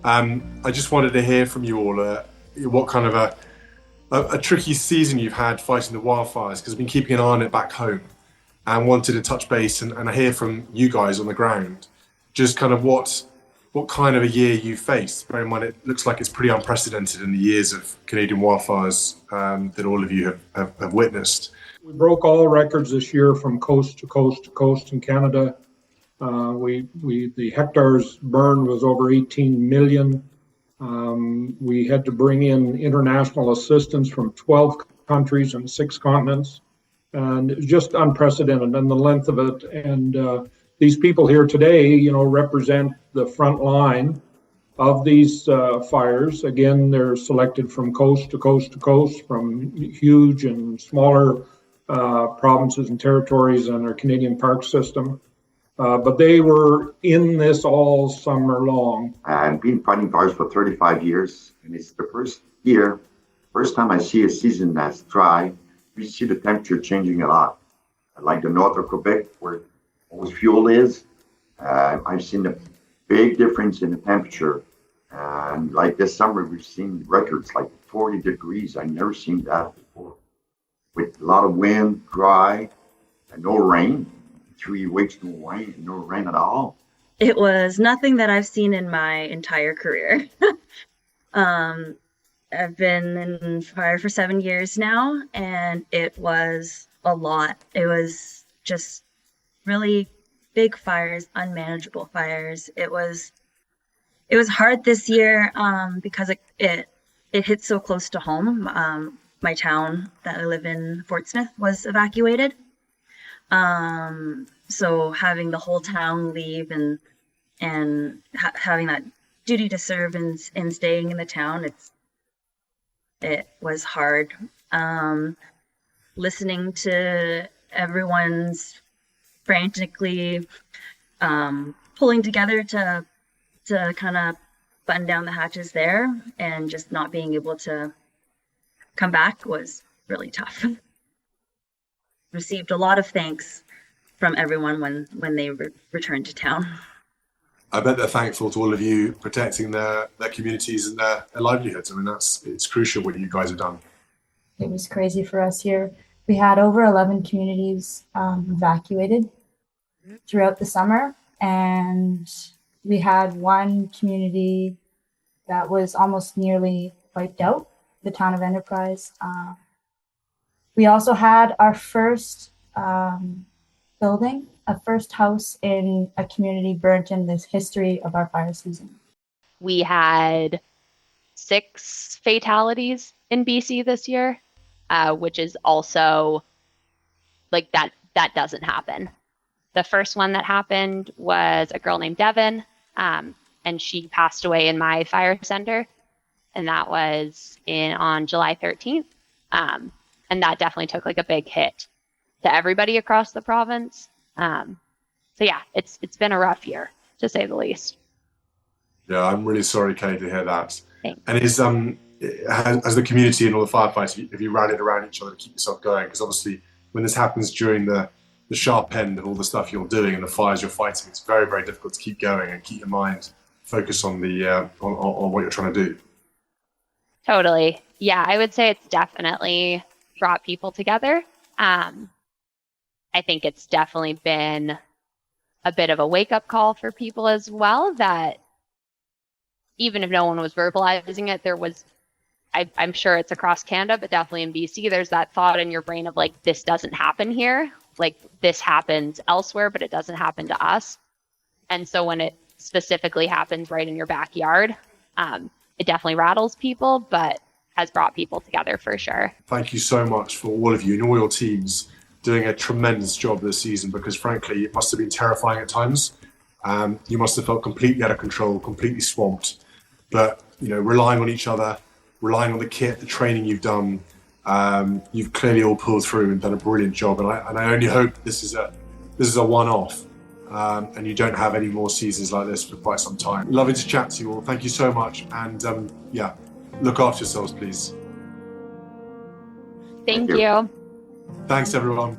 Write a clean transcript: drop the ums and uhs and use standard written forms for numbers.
I just wanted to hear from you all what kind of a tricky season you've had fighting the wildfires, because I've been keeping an eye on it back home and wanted to touch base and I hear from you guys on the ground just kind of what kind of a year you faced. Bear in mind, it looks like it's pretty unprecedented in the years of Canadian wildfires that all of you have witnessed. We broke all records this year from coast to coast to coast in Canada. The hectares burned was over 18 million. We had to bring in international assistance from 12 countries and 6 continents. And it was just unprecedented in the length of it. And these people here today, represent the front line of these fires. Again, they're selected from coast to coast to coast, from huge and smaller provinces and territories in our Canadian park system. But they were in this all summer long. I've been fighting fires for 35 years, and it's the first time I see a season that's dry. We see the temperature changing a lot. Like the north of Quebec, where always fuel is, I've seen a big difference in the temperature. And like this summer, we've seen records like 40 degrees. I've never seen that before. With a lot of wind, dry, and no rain. 3 weeks, no rain at all. It was nothing that I've seen in my entire career. I've been in fire for 7 years now, and it was a lot. It was just really big fires, unmanageable fires. It was hard this year because it hit so close to home. My town that I live in, Fort Smith, was evacuated. So having the whole town leave and having that duty to serve and staying in the town, it was hard. Listening to everyone's frantically pulling together to kind of button down the hatches there, and just not being able to come back was really tough. Received a lot of thanks from everyone when they returned to town. I bet they're thankful to all of you protecting their communities and their livelihoods. I mean, it's crucial what you guys have done. It was crazy for us here. We had over 11 communities evacuated throughout the summer, and we had one community that was almost nearly wiped out, the town of Enterprise. We also had our first building, a first house in a community burnt in the history of our fire season. We had 6 fatalities in BC this year, which is also like that doesn't happen. The first one that happened was a girl named Devin, and she passed away in my fire center, and that was on July 13th. And that definitely took like a big hit to everybody across the province. So yeah, it's been a rough year, to say the least. Yeah, I'm really sorry, Kay, to hear that. Thanks. And has the community and all the firefighters, have you rallied around each other to keep yourself going? Because obviously when this happens during the sharp end of all the stuff you're doing and the fires you're fighting, it's very, very difficult to keep going and keep your mind focused on on what you're trying to do. Totally. Yeah, I would say it's definitely brought people together. I think it's definitely been a bit of a wake-up call for people as well, that even if no one was verbalizing it, there was, I'm sure it's across Canada, but definitely in BC, there's that thought in your brain of like, this doesn't happen here. Like, this happens elsewhere, but it doesn't happen to us. And so when it specifically happens right in your backyard, it definitely rattles people, but has brought people together for sure. Thank you so much for all of you and all your teams doing a tremendous job this season, because frankly, it must have been terrifying at times. You must have felt completely out of control, completely swamped. But, relying on each other, relying on the kit, the training you've done, you've clearly all pulled through and done a brilliant job. And I only hope this is a one-off, and you don't have any more seasons like this for quite some time. Lovely to chat to you all. Thank you so much. And look after yourselves, please. Thank you. Thanks, everyone.